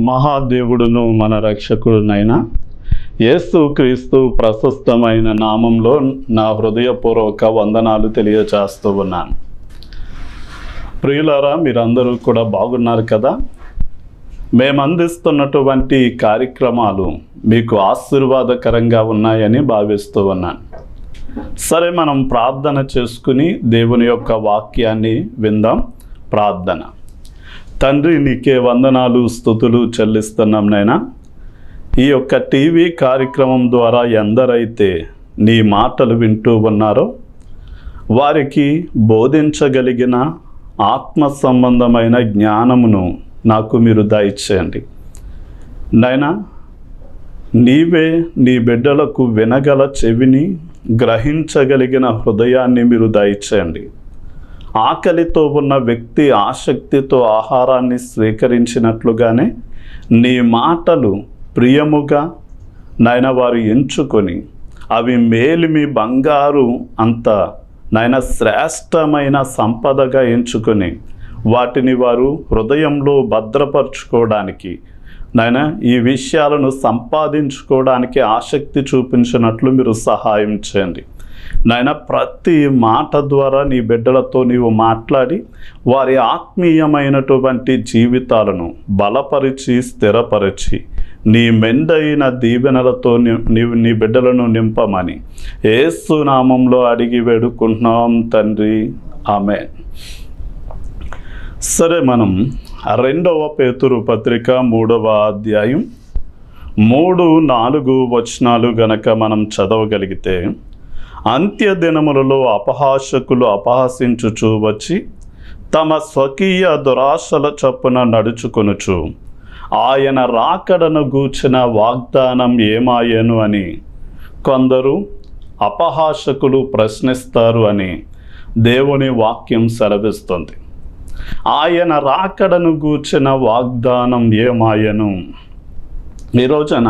మహాదేవుడును మన రక్షకుడునైన యేసు క్రీస్తు ప్రశస్తమైన నామంలో నా హృదయపూర్వక వందనాలు తెలియజేస్తూ ఉన్నాను. ప్రియులారా, మీరందరూ కూడా బాగున్నారు కదా? మేము అందిస్తున్నటువంటి కార్యక్రమాలు మీకు ఆశీర్వాదకరంగా ఉన్నాయని భావిస్తూ ఉన్నాను. సరే, మనం ప్రార్థన చేసుకుని దేవుని యొక్క వాక్యాన్ని విందాం. ప్రార్థన. తండ్రి, నీకే వందనాలు స్తుతులు చెల్లిస్తున్నాం నాయనా. ఈ యొక్క టీవీ కార్యక్రమం ద్వారా ఎందరైతే నీ మాటలు వింటూ ఉన్నారో వారికి బోధించగలిగిన ఆత్మ సంబంధమైన జ్ఞానమును నాకు మీరు దయచేయండి నాయనా. నీవే నీ బిడ్డలకు వినగల చెవిని, గ్రహించగలిగిన హృదయాన్ని మీరు దయచేయండి. ఆకలితో ఉన్న వ్యక్తి ఆసక్తితో ఆహారాన్ని స్వీకరించినట్లుగానే నీ మాటలు ప్రియముగా నాయన వారు ఎంచుకొని అవి మేలిమి బంగారు అంత నాయన శ్రేష్టమైన సంపదగా ఎంచుకొని వాటిని వారు హృదయంలో భద్రపరచుకోవడానికి నాయన ఈ విషయాలను సంపాదించుకోవడానికి ఆసక్తి చూపించినట్లు మీరు సహాయం చేయండి నాయన. ప్రతి మాట ద్వారా నీ బిడ్డలతో నీవు మాట్లాడి వారి ఆత్మీయమైనటువంటి జీవితాలను బలపరిచి స్థిరపరిచి నీ మెండైన దీవెనలతో నీవు నీ బిడ్డలను నింపమని యేసు నామంలో అడిగి వేడుకుంటున్నాం తండ్రి, ఆమేన్. సరే, మనం 2వ పేతురు పత్రిక 3వ అధ్యాయం 3-4 వచనాలు గనక మనం చదవగలిగితే, అంత్య దినములలో అపహాసకులు అపహసించుచూ వచ్చి తమ స్వకీయ దురాశల చొప్పున నడుచుకొనుచు ఆయన రాకడను గూర్చిన వాగ్దానం ఏమాయను అని కొందరు అపహాసకులు ప్రశ్నిస్తారు అని దేవుని వాక్యం సెలవిస్తుంది. ఆయన రాకడను గూర్చిన వాగ్దానం ఏమాయను. ఈ రోజున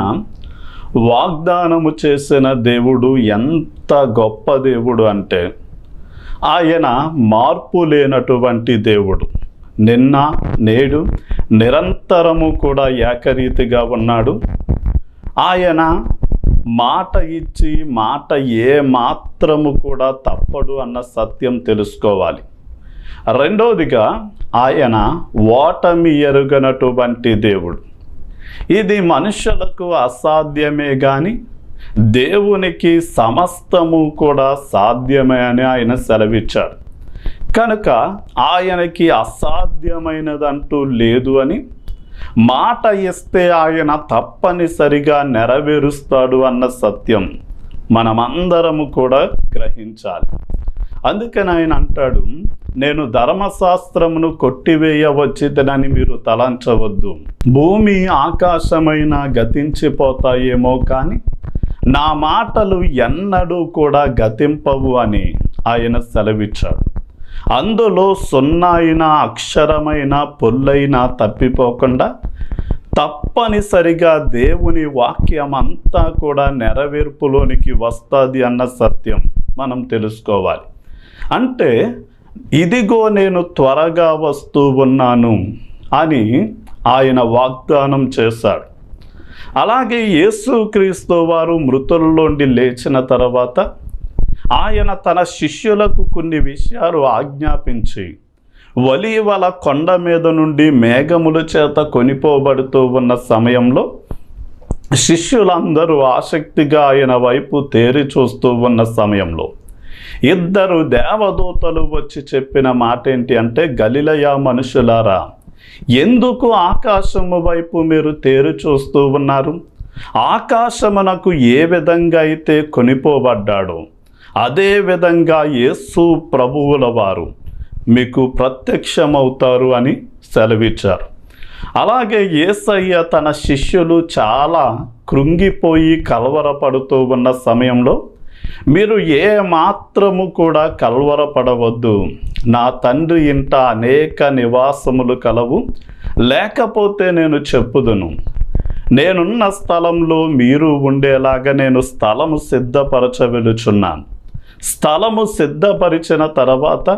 వాగ్దానము చేసిన దేవుడు ఎంత గొప్ప దేవుడు అంటే, ఆయన మార్పు లేనటువంటి దేవుడు. నిన్న నేడు నిరంతరము కూడా ఏకరీతిగా ఉన్నాడు. ఆయన మాట ఇచ్చి మాట ఏ మాత్రము కూడా తప్పడు అన్న సత్యం తెలుసుకోవాలి. రెండవదిగా, ఆయన ఓటమి ఎరుగనటువంటి దేవుడు. ఇది మనుషులకు అసాధ్యమే కానీ దేవునికి సమస్తము కూడా సాధ్యమే అని ఆయన సెలవిచ్చాడు. కనుక ఆయనకి అసాధ్యమైనదంటూ లేదు అని, మాట ఇస్తే ఆయన తప్పనిసరిగా నెరవేరుస్తాడు అన్న సత్యం మనమందరము కూడా గ్రహించాలి. అందుకని ఆయన అంటాడు, నేను ధర్మశాస్త్రమును కొట్టివేయవచ్చితనని మీరు తలంచవద్దు. భూమి ఆకాశమైన గతించిపోతాయేమో కానీ నా మాటలు ఎన్నడూ కూడా గతింపవు అని ఆయన సెలవిచ్చాడు. అందులో సున్నైన అక్షరమైన పొల్లైనా తప్పిపోకుండా తప్పనిసరిగా దేవుని వాక్యం అంతా కూడా నెరవేర్పులోనికి వస్తుంది అన్న సత్యం మనం తెలుసుకోవాలి. అంటే ఇదిగో నేను త్వరగా వస్తూ ఉన్నాను అని ఆయన వాగ్దానం చేశాడు. అలాగే యేసుక్రీస్తు వారు మృతుల్లోండి లేచిన తర్వాత ఆయన తన శిష్యులకు కొన్ని విషయాలు ఆజ్ఞాపించి ఒలీవల కొండ మీద నుండి మేఘముల చేత కొనిపోబడుతూ ఉన్న సమయంలో శిష్యులందరూ ఆసక్తిగా ఆయన వైపు తేరి చూస్తూ ఉన్న సమయంలో 2 దేవదూతలు వచ్చి చెప్పిన మాట ఏంటి అంటే, గలిలయ మనుషులారా, ఎందుకు ఆకాశము వైపు మీరు తేరు చూస్తూ ఉన్నారు? ఆకాశమునకు ఏ విధంగా అయితే కొనిపోబడ్డాడో అదే విధంగా యేసు ప్రభువుల వారు మీకు ప్రత్యక్షమవుతారు అని సెలవిచ్చారు. అలాగే యేసయ్య తన శిష్యులు చాలా కృంగిపోయి కలవరపడుతూ ఉన్న సమయంలో, మీరు ఏ మాత్రము కూడా కలవరపడవద్దు, నా తండ్రి ఇంట అనేక నివాసములు కలవు, లేకపోతే నేను చెప్పుదును. నేనున్న స్థలంలో మీరు ఉండేలాగా నేను స్థలము సిద్ధపరచవెలుచున్నాను. స్థలము సిద్ధపరిచిన తర్వాత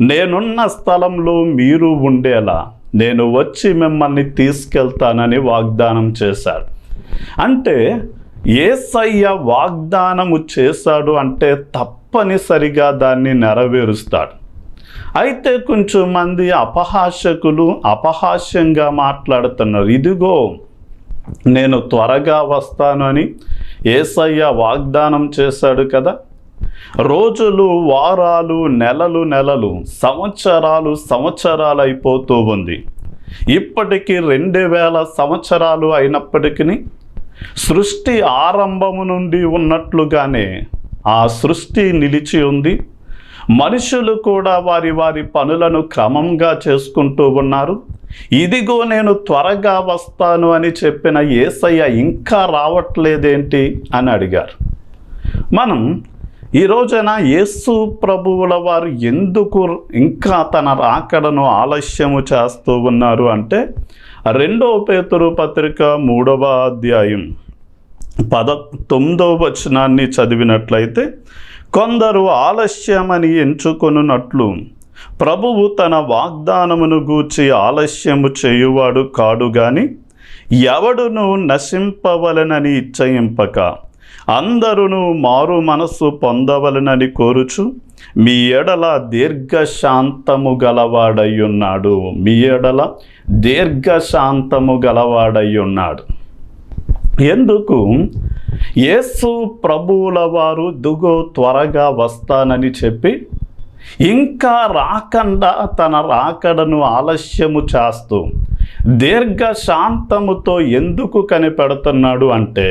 నేనున్న స్థలంలో మీరు ఉండేలా నేను వచ్చి మిమ్మల్ని తీసుకెళ్తానని వాగ్దానం చేశాడు. అంటే యేసయ్య వాగ్దానము చేశాడు అంటే తప్పనిసరిగా దాన్ని నెరవేరుస్తాడు. అయితే కొంచెం మంది అపహాస్యకులు అపహాస్యంగా మాట్లాడుతున్నారు. ఇదిగో నేను త్వరగా వస్తాను అని యేసయ్య వాగ్దానం చేశాడు కదా. రోజులు వారాలు నెలలు సంవత్సరాలు అయిపోతూ ఉంది. ఇప్పటికీ 2000 సంవత్సరాలు అయినప్పటికీ సృష్టి ఆరంభము నుండి ఉన్నట్లుగానే ఆ సృష్టి నిలిచి ఉంది. మనుషులు కూడా వారి వారి పనులను క్రమంగా చేసుకుంటూ ఉన్నారు. ఇదిగో నేను త్వరగా వస్తాను అని చెప్పిన యేసయ్య ఇంకా రావట్లేదేంటి అని అడిగారు. మనం ఈ రోజున యేసు ప్రభువుల వారు ఎందుకు ఇంకా తన రాకడను ఆలస్యము చేస్తూ ఉన్నారు అంటే 2 పేతురు పత్రిక 3వ అధ్యాయం 19వ వచనాన్ని చదివినట్లయితే, కొందరు ఆలస్యమని ఎంచుకొనున్నట్లు ప్రభువు తన వాగ్దానమును గూర్చి ఆలస్యము చేయువాడు కాడు గాని ఎవడును నశింపవలెనని ఇచ్చయింపక అందరును మారు మనస్సు పొందవలెనని కోరుచు మీ ఎడల దీర్ఘశాంతము గలవాడయ్యున్నాడు. మీ ఎడల దీర్ఘశాంతము గలవాడయ్యున్నాడు. ఎందుకు? యేసు ప్రభువుల వారు దుగో త్వరగా వస్తానని చెప్పి ఇంకా రాకుండా తన రాకడను ఆలస్యము చేస్తూ దీర్ఘశాంతముతో ఎందుకు కనిపెడుతున్నాడు అంటే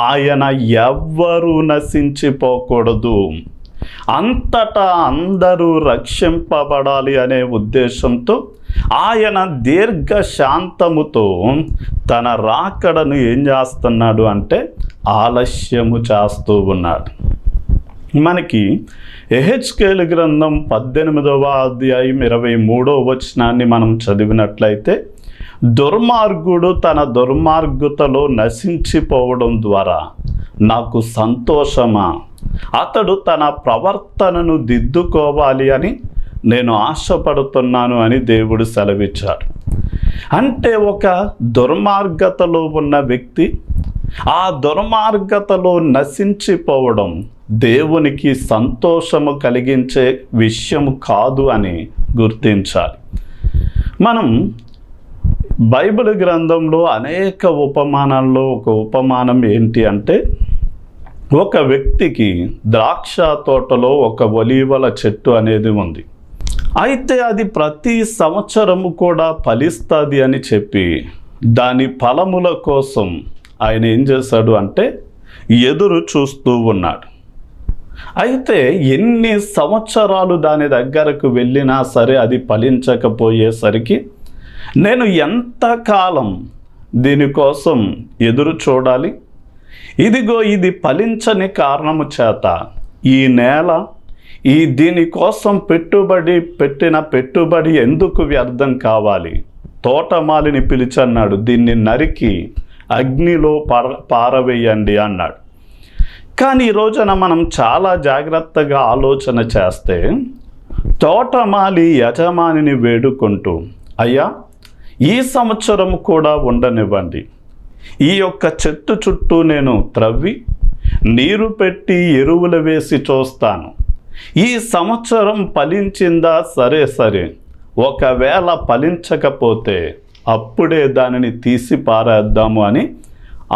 ఆయన ఎవ్వరూ నశించిపోకూడదు, అంతటా అందరూ రక్షింపబడాలి అనే ఉద్దేశంతో ఆయన దీర్ఘశాంతముతో తన రాకడను ఏం చేస్తున్నాడు అంటే ఆలస్యము చేస్తూ ఉన్నాడు. మనకి యెహెజ్కేలు గ్రంథం 18వ అధ్యాయం 23వ వచనాన్ని మనం చదివినట్లయితే, దుర్మార్గుడు తన దుర్మార్గతలో నశించిపోవడం ద్వారా నాకు సంతోషమా, అతడు తన ప్రవర్తనను దిద్దుకోవాలి అని నేను ఆశపడుతున్నాను అని దేవుడు సెలవిచ్చాడు. అంటే ఒక దుర్మార్గతలో ఉన్న వ్యక్తి ఆ దుర్మార్గతలో నశించిపోవడం దేవునికి సంతోషము కలిగించే విషయం కాదు అని గుర్తించాలి. మనం బైబిల్ గ్రంథంలో అనేక ఉపమానాల్లో ఒక ఉపమానం ఏంటి అంటే, ఒక వ్యక్తికి ద్రాక్ష తోటలో ఒక ఒలీవల చెట్టు అనేది ఉంది. అయితే అది ప్రతి సంవత్సరము కూడా ఫలిస్తుంది అని చెప్పి దాని ఫలముల కోసం ఆయన ఏం చేశాడు అంటే ఎదురు చూస్తూ ఉన్నాడు. అయితే ఎన్ని సంవత్సరాలు దాని దగ్గరకు వెళ్ళినా సరే అది ఫలించకపోయేసరికి నేను ఎంతకాలం దీనికోసం ఎదురు చూడాలి, ఇదిగో ఇది ఫలించని కారణము చేత ఈ నేల దీనికోసం పెట్టిన పెట్టుబడి ఎందుకు వ్యర్థం కావాలి, తోటమాలిని పిలిచన్నాడు, దీన్ని నరికి అగ్నిలో పారవేయండి అన్నాడు. కానీ ఈ రోజున మనం చాలా జాగ్రత్తగా ఆలోచన చేస్తే తోటమాలి యజమానిని వేడుకుంటూ, అయ్యా ఈ సంవత్సరం కూడా ఉండనివ్వండి, ఈ యొక్క చెట్టు చుట్టూ నేను త్రవ్వి నీరు పెట్టి ఎరువులు వేసి చూస్తాను, ఈ సంవత్సరం ఫలించిందా సరే, ఒకవేళ ఫలించకపోతే అప్పుడే దానిని తీసి పారేద్దాము అని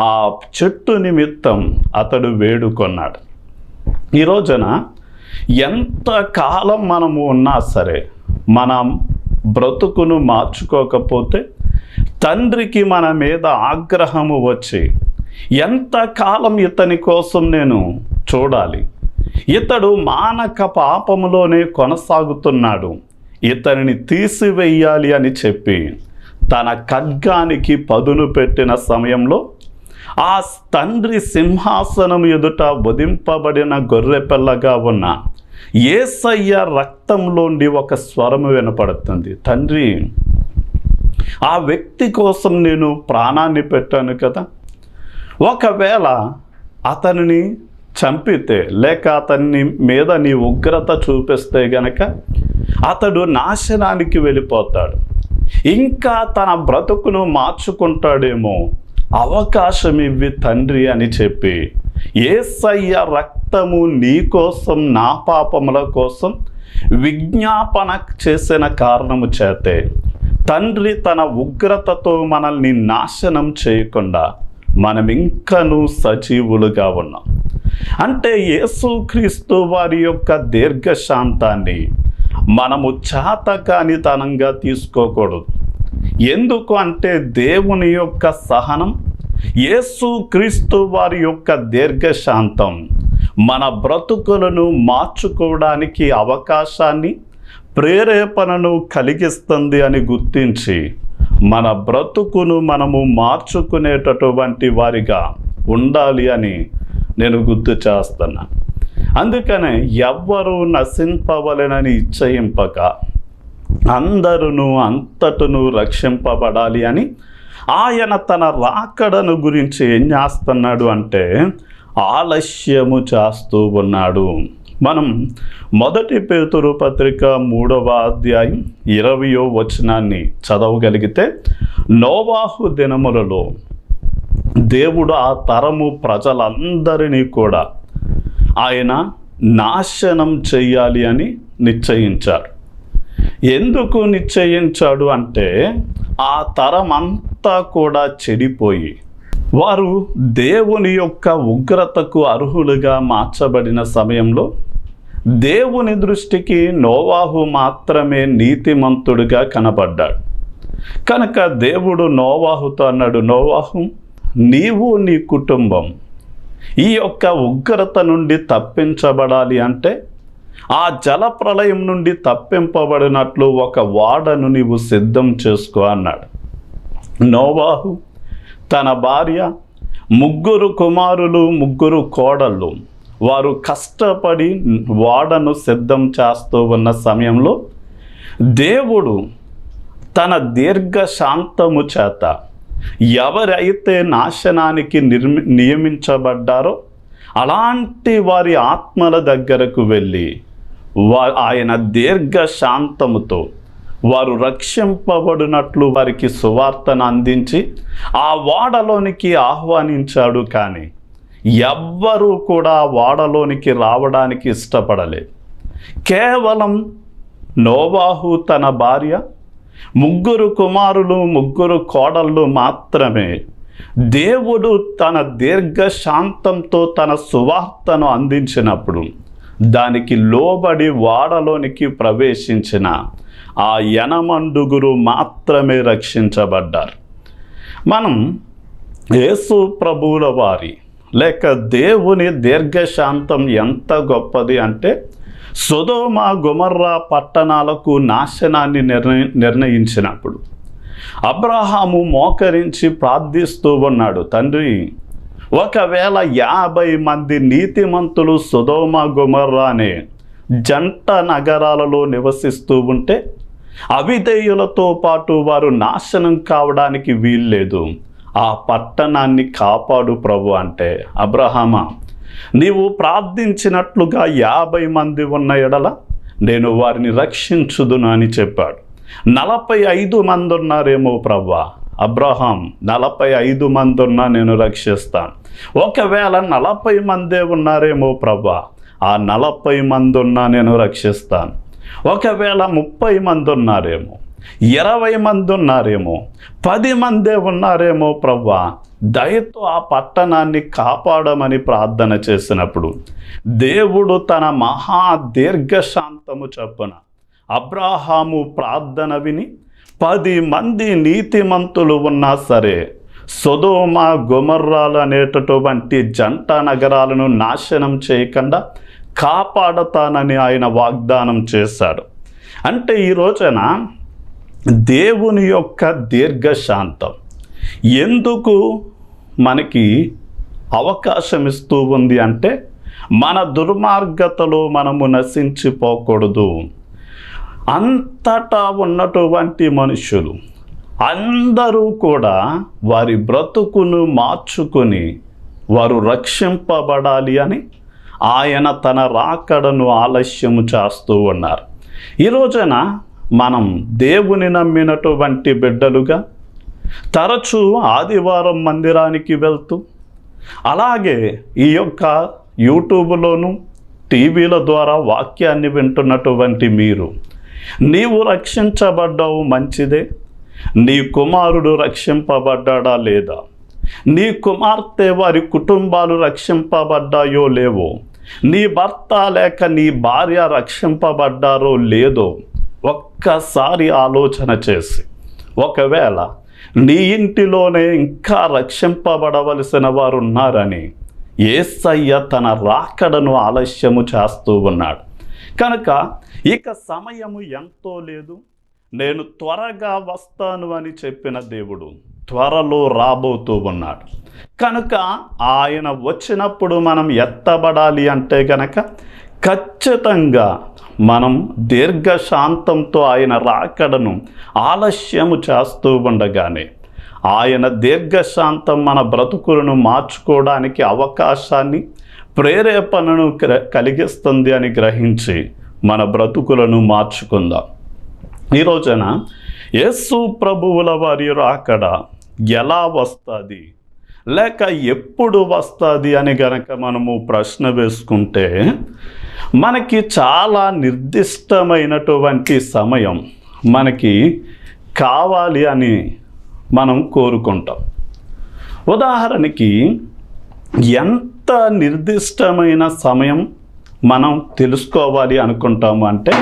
ఆ చెట్టు నిమిత్తం అతడు వేడుకొన్నాడు. ఈ రోజున ఎంతకాలం మనము ఉన్నా సరే మనం బ్రతుకును మార్చుకోకపోతే తండ్రికి మన మీద ఆగ్రహము వచ్చి, ఎంతకాలం ఇతని కోసం నేను చూడాలి, ఇతడు మానక పాపములోనే కొనసాగుతున్నాడు, ఇతనిని తీసివేయాలి అని చెప్పి తన ఖడ్గానికి పదును పెట్టిన సమయంలో ఆ తండ్రి సింహాసనం ఎదుట వధింపబడిన గొర్రెపిల్లగా ఉన్న యేసయ్య రక్తంలోండి ఒక స్వరము వినపడుతుంది, తండ్రి ఆ వ్యక్తి కోసం నేను ప్రాణాన్ని పెట్టాను కదా, ఒకవేళ అతనిని చంపితే లేక అతన్ని మీద నీ ఉగ్రత చూపిస్తే గనక అతడు నాశనానికి వెళ్ళిపోతాడు, ఇంకా తన బ్రతుకును మార్చుకుంటాడేమో, అవకాశం ఇవ్వి తండ్రి అని చెప్పి యేసయ్య రక్తము నీ కోసం, నా పాపముల కోసం విజ్ఞాపన చేసిన కారణము చేతే తండ్రి తన ఉగ్రతతో మనల్ని నాశనం చేయకుండా మనం ఇంకనూ సజీవులుగా ఉన్నాం. అంటే యేసుక్రీస్తు వారి యొక్క దీర్ఘశాంతాన్ని మనము చాతకానితనంగా తీసుకోకూడదు. ఎందుకు అంటే దేవుని యొక్క సహనం, యేసుక్రీస్తు వారి యొక్క దీర్ఘశాంతం మన బ్రతుకులను మార్చుకోవడానికి అవకాశాన్ని, ప్రేరేపణను కలిగిస్తుంది అని గుర్తించి మన బ్రతుకును మనము మార్చుకునేటటువంటి వారిగా ఉండాలి అని నేను గుర్తు చేస్తున్నా. అందుకనే ఎవ్వరూ నశింపవలెనని ఇచ్చయింపక అందరూ అంతటను రక్షింపబడాలి అని ఆయన తన రాకడను గురించి ఏం చేస్తున్నాడు అంటే ఆలస్యము చేస్తూ ఉన్నాడు. మనం 1 పేతురు పత్రిక 3వ అధ్యాయం 20వ వచనాన్ని చదవగలిగితే, నోవాహు దినములలో దేవుడు ఆ తరము ప్రజలందరినీ కూడా ఆయన నాశనం చెయ్యాలి అని నిశ్చయించాడు. ఎందుకు నిశ్చయించాడు అంటే ఆ తరం అంతా కూడా చెడిపోయి వారు దేవుని యొక్క ఉగ్రతకు అర్హులుగా మార్చబడిన సమయంలో దేవుని దృష్టికి నోవాహు మాత్రమే నీతిమంతుడిగా కనబడ్డాడు. కనుక దేవుడు నోవాహుతో అన్నాడు, నోవాహు, నీవు నీ కుటుంబం ఈ యొక్క ఉగ్రత నుండి తప్పించబడాలి అంటే ఆ జలప్రళయం నుండి తప్పింపబడినట్లు ఒక ఓడను నీవు సిద్ధం చేసుకో అన్నాడు. నోవాహు తన భార్య, 3 కుమారులు, 3 కోడళ్ళు వారు కష్టపడి ఓడను సిద్ధం చేస్తూ ఉన్న సమయంలో దేవుడు తన దీర్ఘశాంతము చేత ఎవరైతే నాశనానికి నియమించబడ్డారో అలాంటి వారి ఆత్మల దగ్గరకు వెళ్ళి ఆయన దీర్ఘశాంతముతో వారు రక్షింపబడినట్లు వారికి సువార్తను అందించి ఆ ఓడలోనికి ఆహ్వానించాడు. కానీ ఎవ్వరూ కూడా ఆ ఓడలోనికి రావడానికి ఇష్టపడలేదు. కేవలం నోవాహు తన భార్య, 3 కుమారులు, 3 కోడళ్ళు మాత్రమే దేవుడు తన దీర్ఘశాంతంతో తన సువార్తను అందించినప్పుడు దానికి లోబడి ఓడలోనికి ప్రవేశించిన ఆ 80 మాత్రమే రక్షించబడ్డారు. మనం యేసు ప్రభువుల వారి లేక దేవుని దీర్ఘశాంతం ఎంత గొప్పది అంటే సొదొమ గొమొర్రా పట్టణాలకు నాశనాన్ని నిర్ణయించినప్పుడు అబ్రహాము మోకరించి ప్రార్థిస్తూ ఉన్నాడు, తండ్రి, ఒకవేళ 50 మంది నీతిమంతులు సొదొమ గొమొర్రా అనే జంట నగరాలలో నివసిస్తూ ఉంటే అవిధేయులతో పాటు వారు నాశనం కావడానికి వీల్లేదు, ఆ పట్టణాన్ని కాపాడు ప్రభు అంటే, అబ్రహామా, నీవు ప్రార్థించినట్లుగా 50 మంది ఉన్న ఎడల నేను వారిని రక్షించుదును అని చెప్పాడు. 45 మంది ఉన్నారేమో ప్రభువా, అబ్రహాం 45 మంది ఉన్నా నేను రక్షిస్తాను. ఒకవేళ 40 మందే ఉన్నారేమో ప్రభువా, ఆ 40 మంది ఉన్నా నేను రక్షిస్తాను. ఒకవేళ 30 మంది ఉన్నారేమో, 20 మంది ఉన్నారేమో, 10 మందే ఉన్నారేమో ప్రభువా, దయతో ఆ పట్టణాన్ని కాపాడమని ప్రార్థన చేసినప్పుడు దేవుడు తన మహా దీర్ఘశాంతము చొప్పున అబ్రహాము ప్రార్థన విని 10 మంది నీతిమంతులు ఉన్నా సరే సొదొమ గొమొర్రాలు అనేటటువంటి జంట నగరాలను నాశనం చేయకుండా కాపాడతానని ఆయన వాగ్దానం చేశాడు. అంటే ఈ రోజున దేవుని యొక్క దీర్ఘశాంతం ఎందుకు మనకి అవకాశం ఇస్తూ ఉంది అంటే మన దుర్మార్గతలో మనము నశించిపోకూడదు. అంతటా ఉన్నటువంటి మనుషులు అందరూ కూడా వారి బ్రతుకును మార్చుకొని వారు రక్షింపబడాలి అని ఆయన తన రాకడను ఆలస్యము చేస్తూ ఉన్నారు. ఈ రోజున మనం దేవుని నమ్మినటువంటి బిడ్డలుగా తరచూ ఆదివారం మందిరానికి వెళ్తూ, అలాగే ఈ యొక్క యూట్యూబ్లోను టీవీల ద్వారా వాక్యాన్ని వింటున్నటువంటి మీరు, నీవు రక్షించబడ్డావు మంచిదే, నీ కుమారుడు రక్షింపబడ్డాడా లేదా, నీ కుమార్తె వారి కుటుంబాలు రక్షింపబడ్డాయో లేవో, నీ భర్త లేక నీ భార్య రక్షింపబడ్డారో లేదో ఒక్కసారి ఆలోచన చేసి, ఒకవేళ నీ ఇంటిలోనే ఇంకా రక్షింపబడవలసిన వారు ఉన్నారని యేసయ్య తన రాకడను ఆలస్యము చేస్తూ ఉన్నాడు. కనుక ఇక సమయము ఎంతో లేదు, నేను త్వరగా వస్తాను అని చెప్పిన దేవుడు త్వరలో రాబోతూ ఉన్నాడు. కనుక ఆయన వచ్చినప్పుడు మనం ఎత్తబడాలి అంటే గనక ఖచ్చితంగా మనం దీర్ఘశాంతంతో ఆయన రాకడను ఆలస్యము చేస్తూ ఉండగానే ఆయన దీర్ఘశాంతం మన బ్రతుకులను మార్చుకోవడానికి అవకాశాన్ని, ప్రేరేపణను కలిగిస్తుంది అని గ్రహించి మన బ్రతుకులను మార్చుకుందాం. ఈ రోజున యేసు ప్రభువుల వారి రాకడ ఎలా వస్తుంది, లేక ఎప్పుడు వస్తుంది అని గనక మనము ప్రశ్న వేసుకుంటే, మనకి చాలా నిర్దిష్టమైనటువంటి సమయం మనకి కావాలి అని మనం కోరుకుంటాం. ఉదాహరణకి ఎంత నిర్దిష్టమైన సమయం మనం తెలుసుకోవాలి అనుకుంటాము అంటే,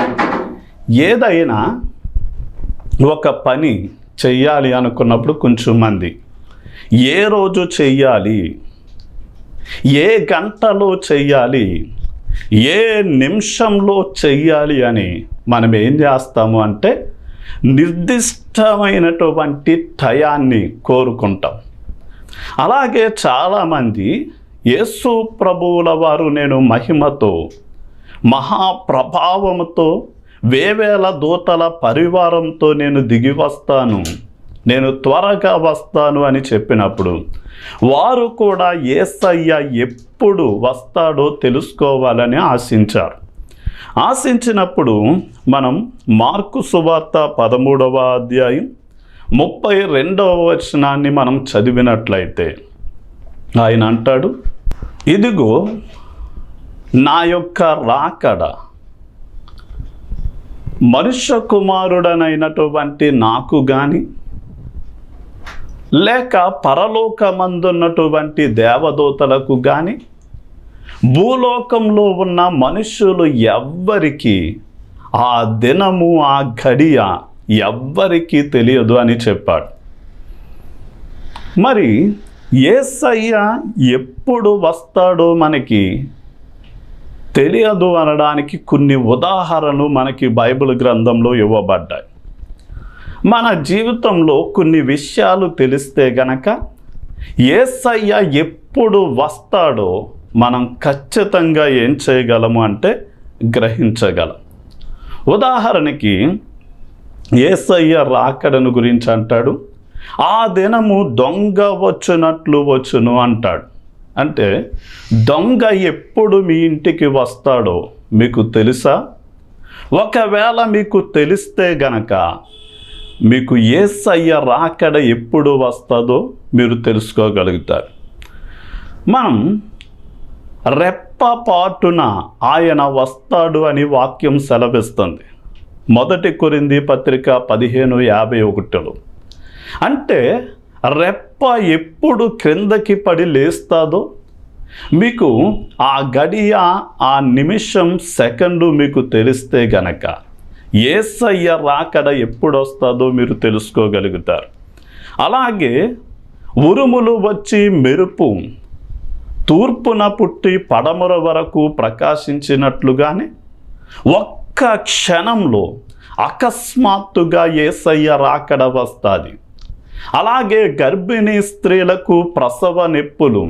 ఏదైనా ఒక పని చెయ్యాలి అనుకున్నప్పుడు కొంచెం మంది ఏ రోజు చెయ్యాలి, ఏ గంటలో చెయ్యాలి, ఏ నిమిషంలో చెయ్యాలి అని మనం ఏం చేస్తాము అంటే నిర్దిష్టమైనటువంటి టయాన్ని కోరుకుంటాం. అలాగే చాలామంది యేసు ప్రభువుల వారు నేను మహిమతో, మహాప్రభావముతో, వేవేల దూతల పరివారంతో నేను దిగి వస్తాను, నేను త్వరగా వస్తాను అని చెప్పినప్పుడు వారు కూడా యేసయ్య ఎప్పుడు వస్తాడో తెలుసుకోవాలని ఆశించారు. ఆశించినప్పుడు మనం మార్కు సువార్త 13వ అధ్యాయం 32వ వచనాన్ని మనం చదివినట్లయితే ఆయన అంటాడు, ఇదిగో నా యొక్క రాకడ మనుష్య కుమారుడనైనటువంటి నాకు గాని, లేక పరలోకమందున్నటువంటి దేవదూతలకు గాని, భూలోకంలో ఉన్న మనుష్యులు ఎవ్వరికి ఆ దినము, ఆ ఘడియ ఎవ్వరికీ తెలియదు అని చెప్పాడు. మరి యేసయ్య ఎప్పుడు వస్తాడో మనకి తెలియదు అనడానికి కొన్ని ఉదాహరణలు మనకి బైబిల్ గ్రంథంలో ఇవ్వబడ్డాయి. మన జీవితంలో కొన్ని విషయాలు తెలిస్తే గనక యేసయ్య ఎప్పుడు వస్తాడో మనం ఖచ్చితంగా ఏం చేయగలము అంటే గ్రహించగలం. ఉదాహరణకి యేసయ్య రాకడను గురించి అంటాడు, ఆ దినము దొంగ వచ్చినట్లు వచ్చును అంటాడు. అంటే దొంగ ఎప్పుడు మీ ఇంటికి వస్తాడో మీకు తెలుసా? ఒకవేళ మీకు తెలిస్తే గనక మీకు యేసయ్య రాకడ ఎప్పుడు వస్తుందో మీరు తెలుసుకోగలుగుతారు. మనం రెప్పపాటున ఆయన వస్తాడు అని వాక్యం సెలవిస్తుంది. 1 కొరింథీ పత్రిక 15:51. అంటే రెప్ప ఎప్పుడు క్రిందకి పడి లేస్తాదో మీకు ఆ గడియ, ఆ నిమిషం, సెకండు మీకు తెలిస్తే గనక యేసయ్య రాకడ ఎప్పుడు వస్తుందో మీరు తెలుసుకోగలుగుతారు. అలాగే ఉరుములు వచ్చి మెరుపు తూర్పున పుట్టి పడమర వరకు ప్రకాశించినట్లుగానే ఒక్క క్షణంలో అకస్మాత్తుగా యేసయ్య రాకడ వస్తుంది. అలాగే గర్భిణీ స్త్రీలకు ప్రసవ నొప్పులు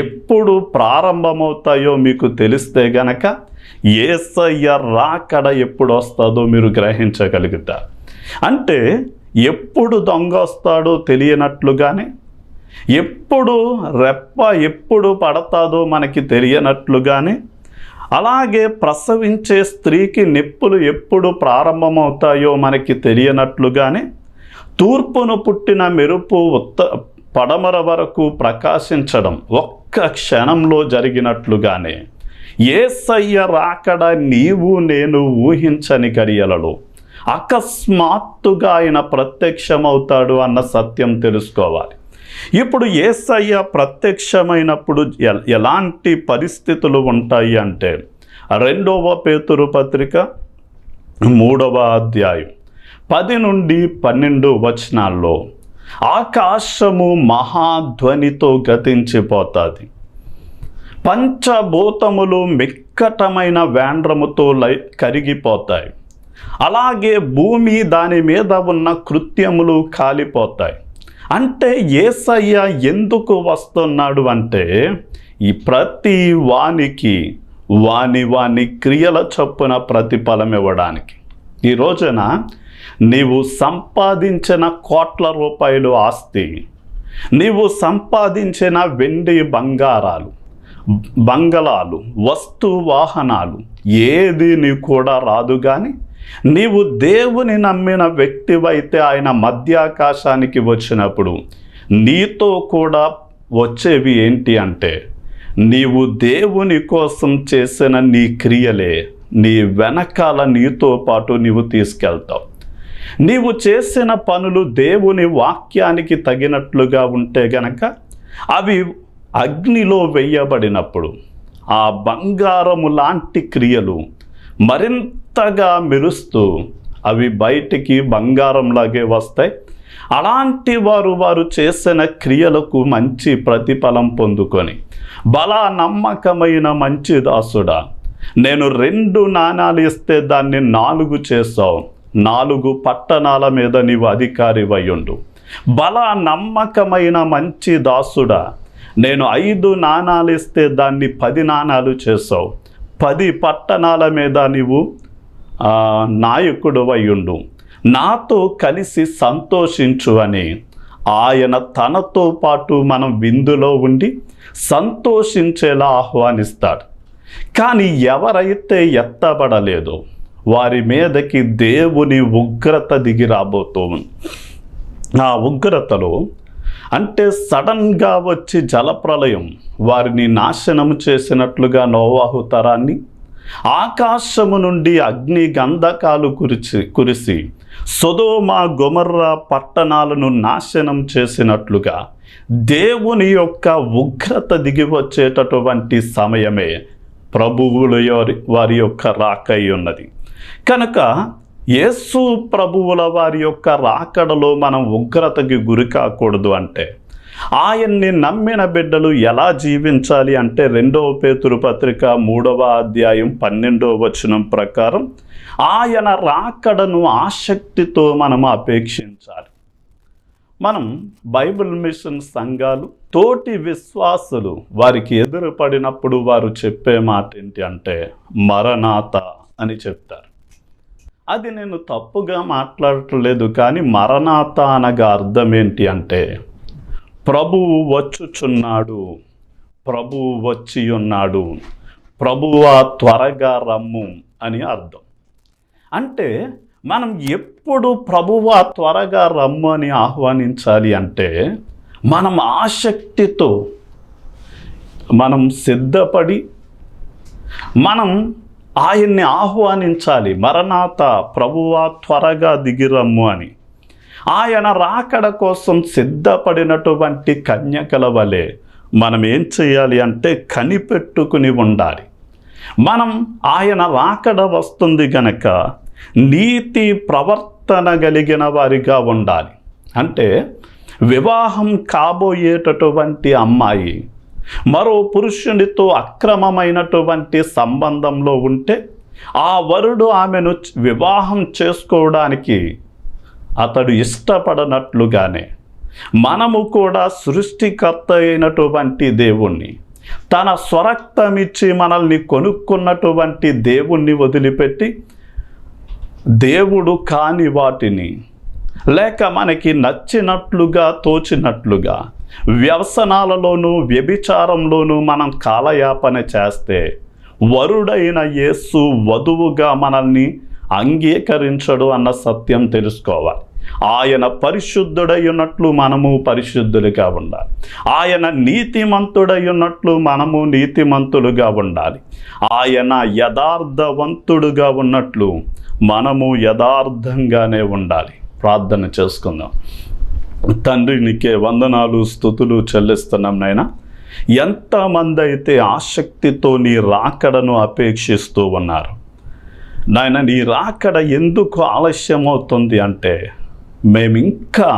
ఎప్పుడు ప్రారంభమవుతాయో మీకు తెలిస్తే గనక యేసయ్య రాకడ ఎప్పుడు వస్తుందో మీరు గ్రహించగలుగుతారు. అంటే ఎప్పుడు దొంగ వస్తాడో తెలియనట్లుగానే, ఎప్పుడు రెప్ప ఎప్పుడు పడతాదో మనకి తెలియనట్లుగానే, అలాగే ప్రసవించే స్త్రీకి నొప్పులు ఎప్పుడు ప్రారంభమవుతాయో మనకి తెలియనట్లుగానే తూర్పును పుట్టిన మెరుపు పడమర వరకు ప్రకాశించడం ఒక్క క్షణంలో జరిగినట్లుగానే యేసయ్య రాకడ నీవు నేను ఊహించని గడియలలో అకస్మాత్తుగా ఆయన ప్రత్యక్షమవుతాడు అన్న సత్యం తెలుసుకోవాలి. ఇప్పుడు యేసయ్య ప్రత్యక్షమైనప్పుడు ఎలాంటి పరిస్థితులు ఉంటాయి అంటే 2వ పేతురు పత్రిక 3వ అధ్యాయం 10 నుండి 12 వచనాల్లో ఆకాశము మహాధ్వనితో గతించిపోతుంది, పంచభూతములు మిక్కటమైన వేండ్రముతో కరిగిపోతాయి, అలాగే భూమి దాని మీద ఉన్న కృత్యములు కాలిపోతాయి. అంటే యేసయ్య ఎందుకు వస్తున్నాడు అంటే ఈ ప్రతి వానికి వాని క్రియల చొప్పున ప్రతిఫలం ఇవ్వడానికి. ఈ రోజున నీవు సంపాదించిన కోట్ల రూపాయలు ఆస్తి, నీవు సంపాదించిన వెండి బంగళాలు, వస్తు వాహనాలు ఏది నీ కూడా రాదు. కానీ నీవు దేవుని నమ్మిన వ్యక్తివైతే ఆయన మధ్యాకాశానికి వచ్చినప్పుడు నీతో కూడా వచ్చేవి ఏంటి అంటే నీవు దేవుని కోసం చేసిన నీ క్రియలే నీ వెనకాల నీతో పాటు నీవు తీసుకెళ్తావు. నీవు చేసిన పనులు దేవుని వాక్యానికి తగినట్లుగా ఉంటే గనక అవి అగ్నిలో వేయబడినప్పుడు ఆ బంగారము లాంటి క్రియలు మరింతగా మెరుస్తూ అవి బయటికి బంగారంలాగే వస్తాయి. అలాంటి వారు చేసిన క్రియలకు మంచి ప్రతిఫలం పొందుకొని, బలా నమ్మకమైన మంచి దాసుడా, నేను 2 నాణాలు ఇస్తే దాన్ని 4 చేసావు, 4 పట్టణాల మీద నీవు అధికారివై ఉండు. బలా నమ్మకమైన మంచి దాసుడా, నేను 5 నాణాలు ఇస్తే దాన్ని 10 నాణాలు చేసావు, 10 పట్టణాల మీద నీవు నాయకుడు అయ్యుండు, నాతో కలిసి సంతోషించు అని ఆయన తనతో పాటు మనం విందులో ఉండి సంతోషించేలా ఆహ్వానిస్తాడు. కానీ ఎవరైతే ఎత్తబడలేదో వారి మీదకి దేవుని ఉగ్రత దిగి రాబోతూ ఉంది. ఆ ఉగ్రతలో అంటే సడన్గా వచ్చి జలప్రలయం వారిని నాశనం చేసినట్లుగా నోవాహు తరాన్ని ఆకాశము నుండి అగ్ని గంధకాలు కురిసి సొదొమ గొమొర్రా పట్టణాలను నాశనం చేసినట్లుగా దేవుని యొక్క ఉగ్రత దిగి వచ్చేటటువంటి సమయమే ప్రభువుల వారి యొక్క రాకై ఉన్నది. కనుక యేసు ప్రభువుల వారి యొక్క రాకడలో మనం ఉగ్రతకి గురి కాకూడదు అంటే ఆయన్ని నమ్మిన బిడ్డలు ఎలా జీవించాలి అంటే 2వ పేతురు పత్రిక 3వ అధ్యాయం 12వ వచనం ప్రకారం ఆయన రాకడను ఆసక్తితో మనం అపేక్షించాలి. మనం బైబిల్ మిషన్ సంఘాలు తోటి విశ్వాసులు వారికి ఎదురుపడినప్పుడు వారు చెప్పే మాట ఏంటి అంటే మరణాత అని చెప్తారు. అది నేను తప్పుగా మాట్లాడట్లేదు, కానీ మరణాత అనగా అర్థం ఏంటి అంటే ప్రభువు వచ్చుచున్నాడు, ప్రభువు వచ్చి ఉన్నాడు, ప్రభువా త్వరగా రమ్ము అని అర్థం. అంటే మనం ఎప్పుడు ప్రభువా త్వరగా రమ్ము అని ఆహ్వానించాలి అంటే మనం ఆసక్తితో మనం సిద్ధపడి మనం ఆయన్ని ఆహ్వానించాలి. మరణాత, ప్రభువా త్వరగా దిగిరమ్ము అని. ఆయన రాకడ కోసం సిద్ధపడినటువంటి కన్యకల వలె మనం ఏం చేయాలి అంటే కనిపెట్టుకుని ఉండాలి. మనం ఆయన రాకడ వస్తుంది గనక నీతి ప్రవర్తన కలిగిన వారిగా ఉండాలి. అంటే వివాహం కాబోయేటటువంటి అమ్మాయి మరో పురుషునితో అక్రమమైనటువంటి సంబంధంలో ఉంటే ఆ వరుడు ఆమెను వివాహం చేసుకోవడానికి అతడు ఇష్టపడనట్లుగానే మనము కూడా సృష్టికర్త అయినటువంటి దేవుణ్ణి, తన స్వరక్తమిచ్చి మనల్ని కొనుక్కున్నటువంటి దేవుణ్ణి వదిలిపెట్టి దేవుడు కాని వాటిని లేక మనకి నచ్చినట్లుగా తోచినట్లుగా వ్యసనాలలోనూ వ్యభిచారంలోనూ మనం కాలయాపన చేస్తే వరుడైన యేసు వధువుగా మనల్ని అంగీకరించడు అన్న సత్యం తెలుసుకోవాలి. ఆయన పరిశుద్ధుడై ఉన్నట్లు మనము పరిశుద్ధులుగా ఉండాలి. ఆయన నీతిమంతుడై ఉన్నట్లు మనము నీతిమంతులుగా ఉండాలి. ఆయన యథార్థవంతుడుగా ఉన్నట్లు మనము యథార్థంగానే ఉండాలి. ప్రార్థన చేసుకుందాం. తండ్రి, నీకే వందనాలు, స్తుతులు చెల్లిస్తున్నాం నాయనా. ఎంతమంది అయితే ఆసక్తితో నీ రాకడను అపేక్షిస్తూ ఉన్నారు నాయన, నీ రాకడ ఎందుకు ఆలస్యమవుతుంది అంటే మేమింకా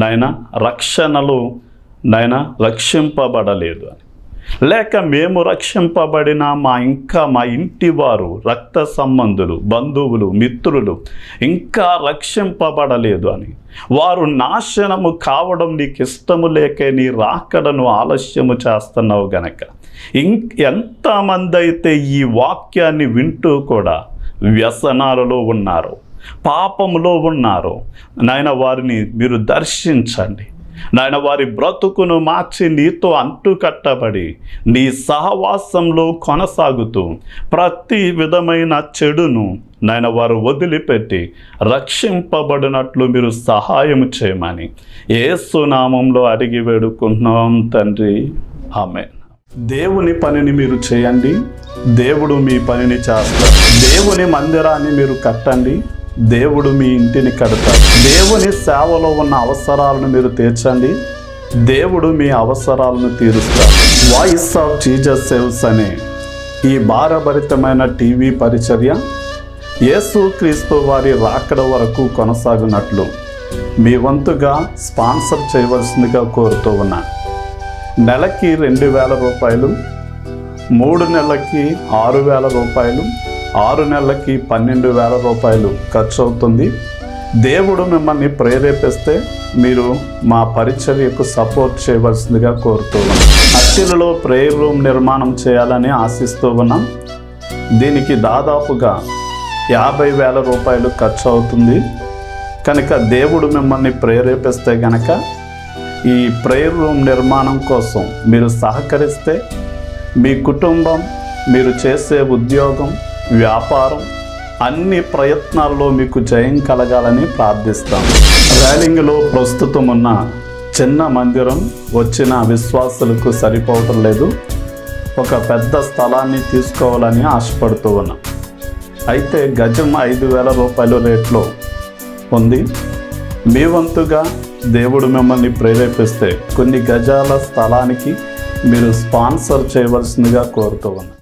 నాయన రక్షణలో నాయన రక్షింపబడలేదు అని, లేక మేము రక్షింపబడిన మా ఇంటి వారు, రక్త సంబంధులు, బంధువులు, మిత్రులు ఇంకా రక్షింపబడలేదు అని, వారు నాశనము కావడం నీకు ఇష్టము లేకే నీ రాకడను ఆలస్యము చేస్తున్నావు గనక ఎంతమంది అయితే ఈ వాక్యాన్ని వింటూ కూడా వ్యసనాలలో ఉన్నారు, పాపములో ఉన్నారు నాయన, వారిని మీరు దర్శించండి నాయన. వారి బ్రతుకును మార్చి నీతో అంటుకట్టబడి నీ సహవాసంలో కొనసాగుతూ ప్రతి విధమైన చెడును నాయన వారు వదిలిపెట్టి రక్షింపబడినట్లు మీరు సహాయం చేయమని యేసు నామంలో అడిగి వేడుకుంటున్నాం తండ్రి, ఆమేన్. దేవుని పనిని మీరు చేయండి, దేవుడు మీ పనిని చేస్తారు. దేవుని మందిరాన్ని మీరు కట్టండి, దేవుడు మీ ఇంటిని కడతాడు. దేవుని సేవలో ఉన్న అవసరాలను మీరు తీర్చండి, దేవుడు మీ అవసరాలను తీరుస్తాడు. వాయిస్ ఆఫ్ జీసస్ సేవ్స్ అనే ఈ భారభరితమైన టీవీ పరిచర్య యేసుక్రీస్తు వారి రాకడ వరకు కొనసాగునట్లు మీ వంతుగా స్పాన్సర్ చేయవలసిందిగా కోరుతూ ఉన్నా. నెలకి 2,000 రూపాయలు, 3 నెలలకి 6,000 రూపాయలు, 6 నెలలకి 12,000 రూపాయలు ఖర్చు అవుతుంది. దేవుడు మిమ్మల్ని ప్రేరేపిస్తే మీరు మా పరిచర్యకు సపోర్ట్ చేయవలసిందిగా కోరుతూ ఉన్నాం. అత్తిలలో ప్రేయర్ రూమ్ నిర్మాణం చేయాలని ఆశిస్తూ ఉన్నాం. దీనికి దాదాపుగా 50,000 రూపాయలు ఖర్చు అవుతుంది కనుక దేవుడు మిమ్మల్ని ప్రేరేపిస్తే గనక ఈ ప్రేయర్ రూమ్ నిర్మాణం కోసం మీరు సహకరిస్తే మీ కుటుంబం, మీరు చేసే ఉద్యోగం, వ్యాపారం అన్ని ప్రయత్నాల్లో మీకు జయం కలగాలని ప్రార్థిస్తాం. రైలింగ్లో ప్రస్తుతం ఉన్న చిన్న మందిరం వచ్చిన విశ్వాసులకు సరిపోవటం లేదు. ఒక పెద్ద స్థలాన్ని తీసుకోవాలని ఆశపడుతూ ఉన్నాం. అయితే గజం 5,000 రూపాయల రేట్లో ఉంది. మీ వంతుగా దేవుడు మిమ్మల్ని ప్రేరేపిస్తే కొన్ని గజాల స్థలానికి మీరు స్పాన్సర్ చేయవలసిందిగా కోరుతూ ఉన్నాం.